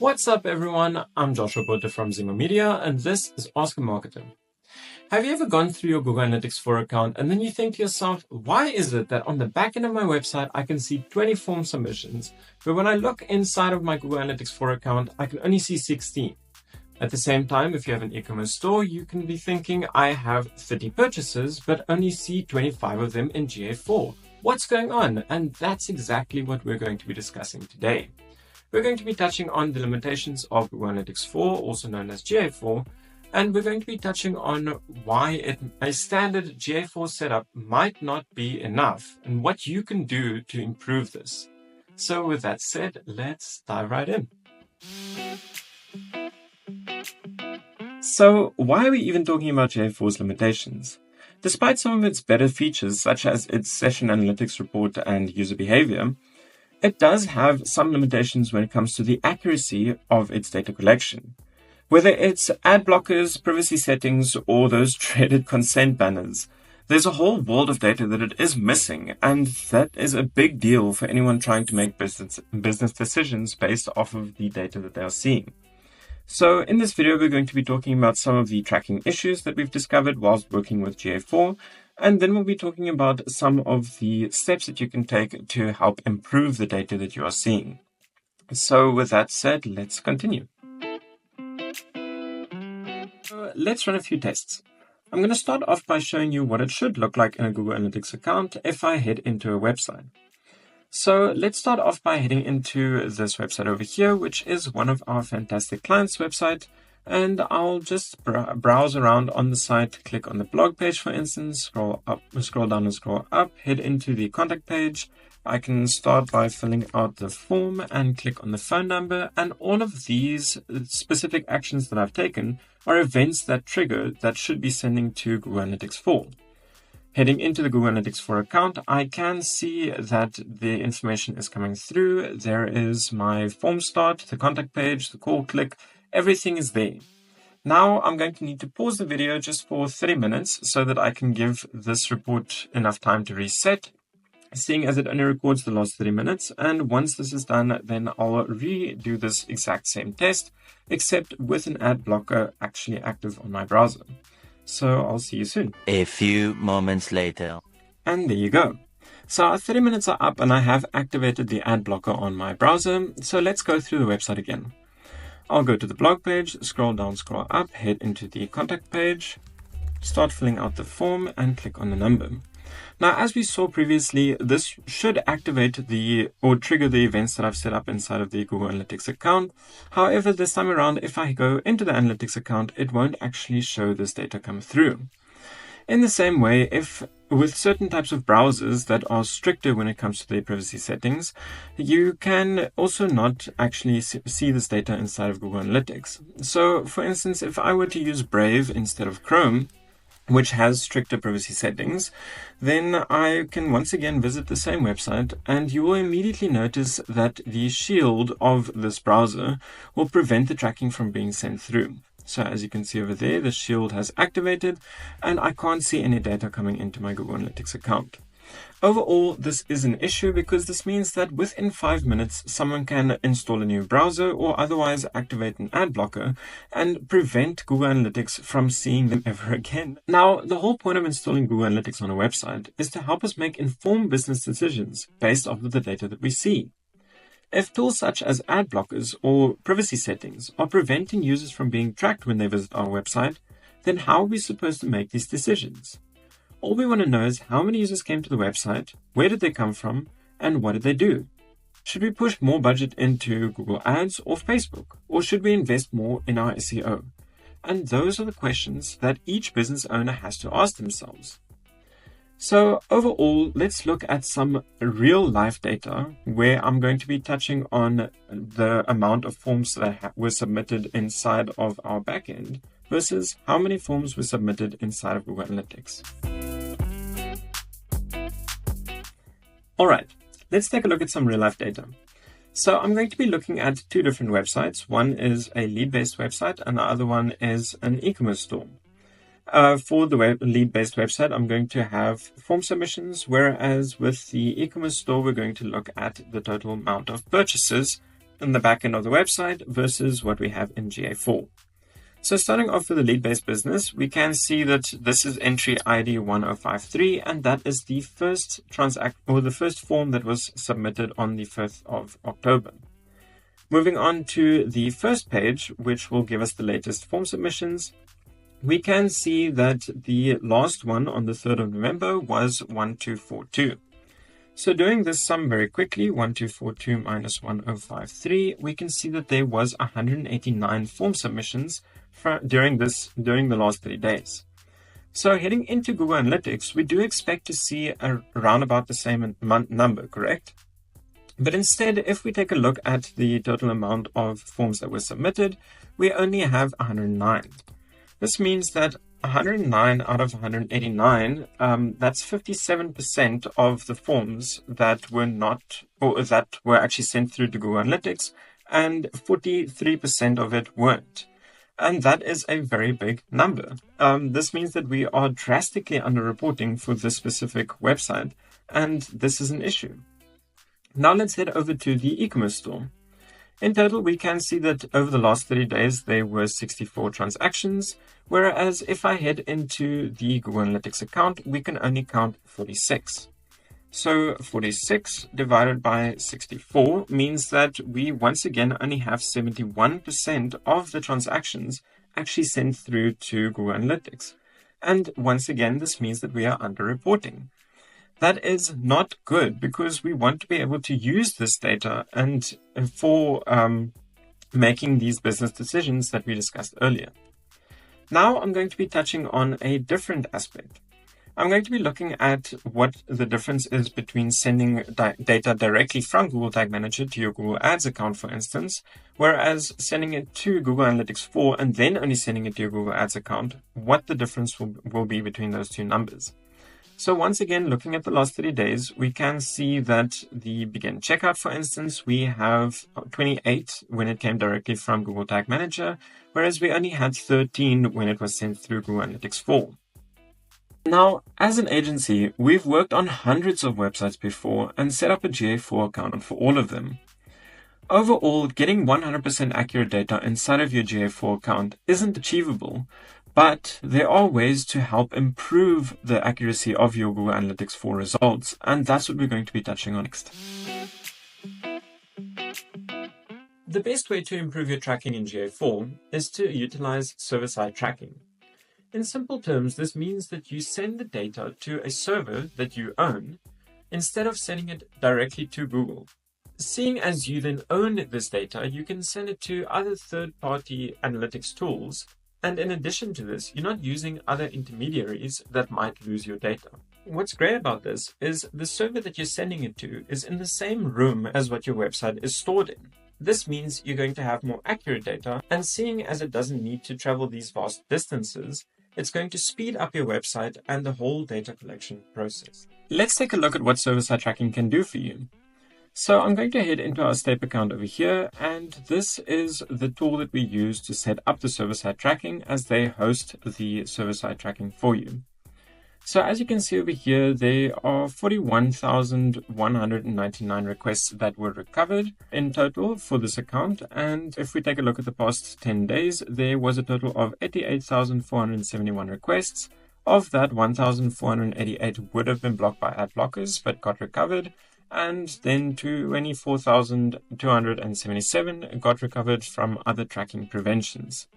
What's up everyone, I'm Joshua Botha from Zima Media and this is Ask a Marketer. Have you ever gone through your Google Analytics 4 account and then you think to yourself, why is it that on the back end of my website I can see 20 form submissions, but when I look inside of my Google Analytics 4 account I can only see 16? At the same time, if you have an e-commerce store, you can be thinking, I have 30 purchases, but only see 25 of them in GA4. What's going on? And that's exactly what we're going to be discussing today. We're going to be touching on the limitations of Google Analytics 4, also known as GA4, and we're going to be touching on why a standard GA4 setup might not be enough and what you can do to improve this. So with that said, let's dive right in. So why are we even talking about GA4's limitations? Despite some of its better features, such as its session analytics report and user behavior, it does have some limitations when it comes to the accuracy of its data collection. Whether it's ad blockers, privacy settings, or those dreaded consent banners, there's a whole world of data that it is missing, and that is a big deal for anyone trying to make business decisions based off of the data that they are seeing. So in this video, we're going to be talking about some of the tracking issues that we've discovered whilst working with GA4, and then we'll be talking about some of the steps that you can take to help improve the data that you are seeing. So with that said, let's continue. Let's run a few tests. I'm going to start off by showing you what it should look like in a Google Analytics account if I head into a website. So let's start off by heading into this website over here, which is one of our fantastic clients' website. And I'll just browse around on the site, click on the blog page, for instance, scroll down and scroll up, head into the contact page. I can start by filling out the form and click on the phone number. And all of these specific actions that I've taken are events that trigger that should be sending to Google Analytics 4. Heading into the Google Analytics 4 account, I can see that the information is coming through. There is my form start, the contact page, the call click, everything is there. Now I'm going to need to pause the video just for 30 minutes so that I can give this report enough time to reset, seeing as it only records the last 30 minutes. And once this is done, then I'll redo this exact same test, except with an ad blocker actually active on my browser. So I'll see you soon. A few moments later. And there you go. So our 30 minutes are up and I have activated the ad blocker on my browser. So let's go through the website again. I'll go to the blog page, scroll down, scroll up, head into the contact page, start filling out the form and click on the number. Now, as we saw previously, this should activate or trigger the events that I've set up inside of the Google Analytics account. However, this time around, if I go into the Analytics account, it won't actually show this data come through. In the same way, if with certain types of browsers that are stricter when it comes to their privacy settings, you can also not actually see this data inside of Google Analytics. So, for instance, if I were to use Brave instead of Chrome, which has stricter privacy settings, then I can once again visit the same website and you will immediately notice that the shield of this browser will prevent the tracking from being sent through. So as you can see over there, the shield has activated and I can't see any data coming into my Google Analytics account. Overall, this is an issue because this means that within 5 minutes, someone can install a new browser or otherwise activate an ad blocker and prevent Google Analytics from seeing them ever again. Now, the whole point of installing Google Analytics on a website is to help us make informed business decisions based off of the data that we see. If tools such as ad blockers or privacy settings are preventing users from being tracked when they visit our website, then how are we supposed to make these decisions? All we want to know is how many users came to the website, where did they come from, and what did they do? Should we push more budget into Google Ads or Facebook, or should we invest more in our SEO? And those are the questions that each business owner has to ask themselves. So overall, let's look at some real life data where I'm going to be touching on the amount of forms that were submitted inside of our backend versus how many forms were submitted inside of Google Analytics. All right, let's take a look at some real life data. So I'm going to be looking at two different websites. One is a lead-based website and the other one is an e-commerce store. For the lead-based website, I'm going to have form submissions, whereas with the e-commerce store, we're going to look at the total amount of purchases in the back end of the website versus what we have in GA4. So starting off with the lead-based business, we can see that this is entry ID 1053, and that is the first the first form that was submitted on the 5th of October. Moving on to the first page, which will give us the latest form submissions, we can see that the last one on the 3rd of November was 1242. So doing this sum very quickly, 1242 minus 1053, we can see that there was 189 form submissions during the last 3 days. So heading into Google Analytics, we do expect to see around about the same number, correct? But instead, if we take a look at the total amount of forms that were submitted, we only have 109. This means that 109 out of 189, that's 57% of the forms that were not, or that were actually sent through to Google Analytics, and 43% of it weren't. And that is a very big number. This means that we are drastically underreporting for this specific website, and this is an issue. Now let's head over to the e-commerce store. In total, we can see that over the last 30 days, there were 64 transactions, whereas if I head into the Google Analytics account, we can only count 46. So 46 divided by 64 means that we once again only have 71% of the transactions actually sent through to Google Analytics. And once again, this means that we are underreporting. That is not good because we want to be able to use this data and for making these business decisions that we discussed earlier. Now I'm going to be touching on a different aspect. I'm going to be looking at what the difference is between sending data directly from Google Tag Manager to your Google Ads account, for instance, whereas sending it to Google Analytics 4 and then only sending it to your Google Ads account, what the difference will be between those two numbers. So once again, looking at the last 30 days, we can see that the begin checkout, for instance, we have 28 when it came directly from Google Tag Manager, whereas we only had 13 when it was sent through Google Analytics 4. Now, as an agency, we've worked on hundreds of websites before and set up a GA4 account for all of them. Overall, getting 100% accurate data inside of your GA4 account isn't achievable, but there are ways to help improve the accuracy of your Google Analytics 4 results, and that's what we're going to be touching on next. The best way to improve your tracking in GA4 is to utilize server-side tracking. In simple terms, this means that you send the data to a server that you own instead of sending it directly to Google. Seeing as you then own this data, you can send it to other third-party analytics tools. And in addition to this, you're not using other intermediaries that might lose your data. What's great about this is the server that you're sending it to is in the same room as what your website is stored in. This means you're going to have more accurate data, and seeing as it doesn't need to travel these vast distances, it's going to speed up your website and the whole data collection process. Let's take a look at what server-side tracking can do for you. So I'm going to head into our Step account over here, and this is the tool that we use to set up the server-side tracking as they host the server-side tracking for you. So as you can see over here, there are 41,199 requests that were recovered in total for this account. And if we take a look at the past 10 days, there was a total of 88,471 requests. Of that, 1,488 would have been blocked by ad blockers, but got recovered. And then 24,277 got recovered from other tracking preventions.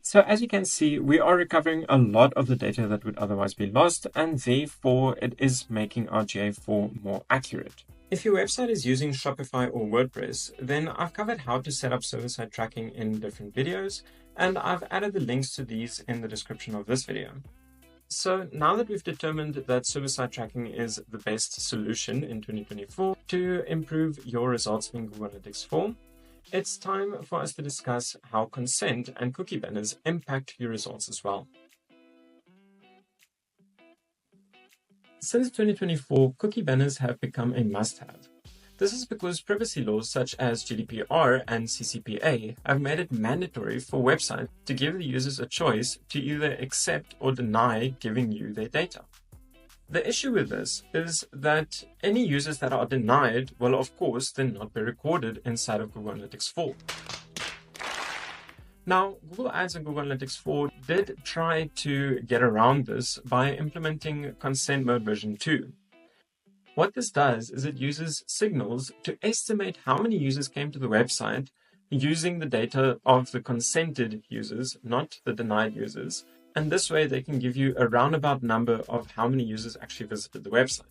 So as you can see, we are recovering a lot of the data that would otherwise be lost, and therefore it is making our GA4 more accurate. If your website is using Shopify or WordPress, then I've covered how to set up server-side tracking in different videos, and I've added the links to these in the description of this video. So now that we've determined that server-side tracking is the best solution in 2024 to improve your results in Google Analytics 4, it's time for us to discuss how consent and cookie banners impact your results as well. Since 2024, cookie banners have become a must-have. This is because privacy laws such as GDPR and CCPA have made it mandatory for websites to give the users a choice to either accept or deny giving you their data. The issue with this is that any users that are denied will of course then not be recorded inside of Google Analytics 4. Now, Google Ads and Google Analytics 4 did try to get around this by implementing Consent Mode version 2. What this does is it uses signals to estimate how many users came to the website using the data of the consented users, not the denied users. And this way they can give you a roundabout number of how many users actually visited the website.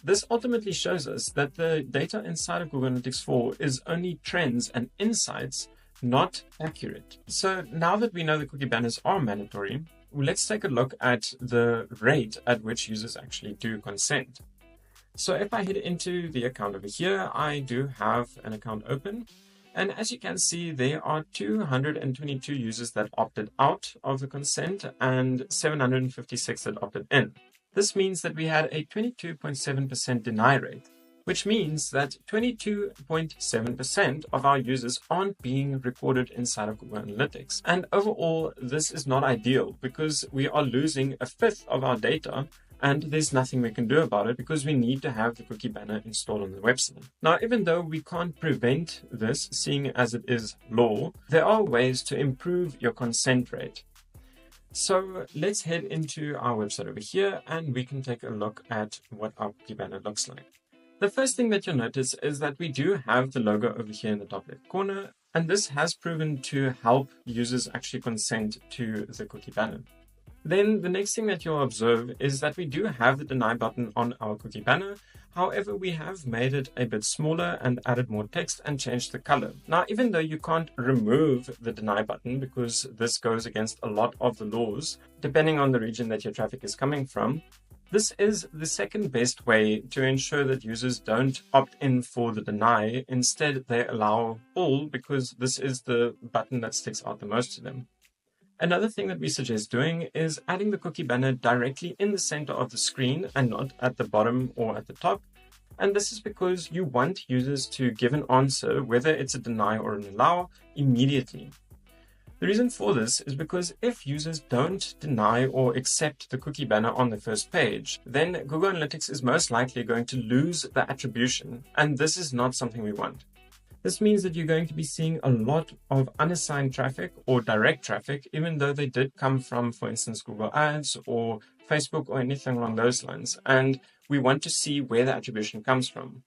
This ultimately shows us that the data inside of Google Analytics 4 is only trends and insights, not accurate. So now that we know the cookie banners are mandatory, let's take a look at the rate at which users actually do consent. So if I head into the account over here, I do have an account open. And as you can see, there are 222 users that opted out of the consent and 756 that opted in. This means that we had a 22.7% deny rate, which means that 22.7% of our users aren't being recorded inside of Google Analytics. And overall, this is not ideal because we are losing a fifth of our data, and there's nothing we can do about it because we need to have the cookie banner installed on the website. Now, even though we can't prevent this, seeing as it is law, there are ways to improve your consent rate. So let's head into our website over here and we can take a look at what our cookie banner looks like. The first thing that you'll notice is that we do have the logo over here in the top left corner, and this has proven to help users actually consent to the cookie banner. Then the next thing that you'll observe is that we do have the deny button on our cookie banner. However, we have made it a bit smaller and added more text and changed the color. Now, even though you can't remove the deny button because this goes against a lot of the laws, depending on the region that your traffic is coming from, this is the second best way to ensure that users don't opt in for the deny. Instead, they allow all because this is the button that sticks out the most to them. Another thing that we suggest doing is adding the cookie banner directly in the center of the screen and not at the bottom or at the top. And this is because you want users to give an answer, whether it's a deny or an allow, immediately. The reason for this is because if users don't deny or accept the cookie banner on the first page, then Google Analytics is most likely going to lose the attribution, and this is not something we want. This means that you're going to be seeing a lot of unassigned traffic or direct traffic, even though they did come from, for instance, Google Ads or Facebook or anything along those lines. And we want to see where the attribution comes from.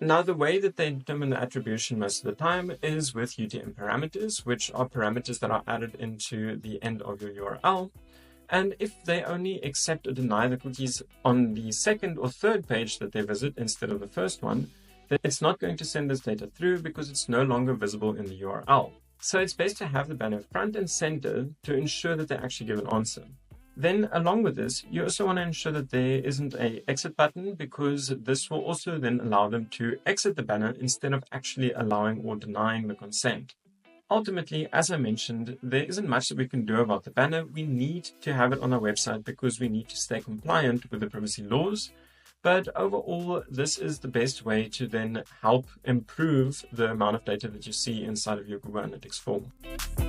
Now, the way that they determine the attribution most of the time is with UTM parameters, which are parameters that are added into the end of your URL. And if they only accept or deny the cookies on the second or third page that they visit instead of the first one, then it's not going to send this data through because it's no longer visible in the URL. So it's best to have the banner front and center to ensure that they actually give an answer. Then along with this, you also want to ensure that there isn't an exit button because this will also then allow them to exit the banner instead of actually allowing or denying the consent. Ultimately, as I mentioned, there isn't much that we can do about the banner. We need to have it on our website because we need to stay compliant with the privacy laws. But overall, this is the best way to then help improve the amount of data that you see inside of your Google Analytics 4.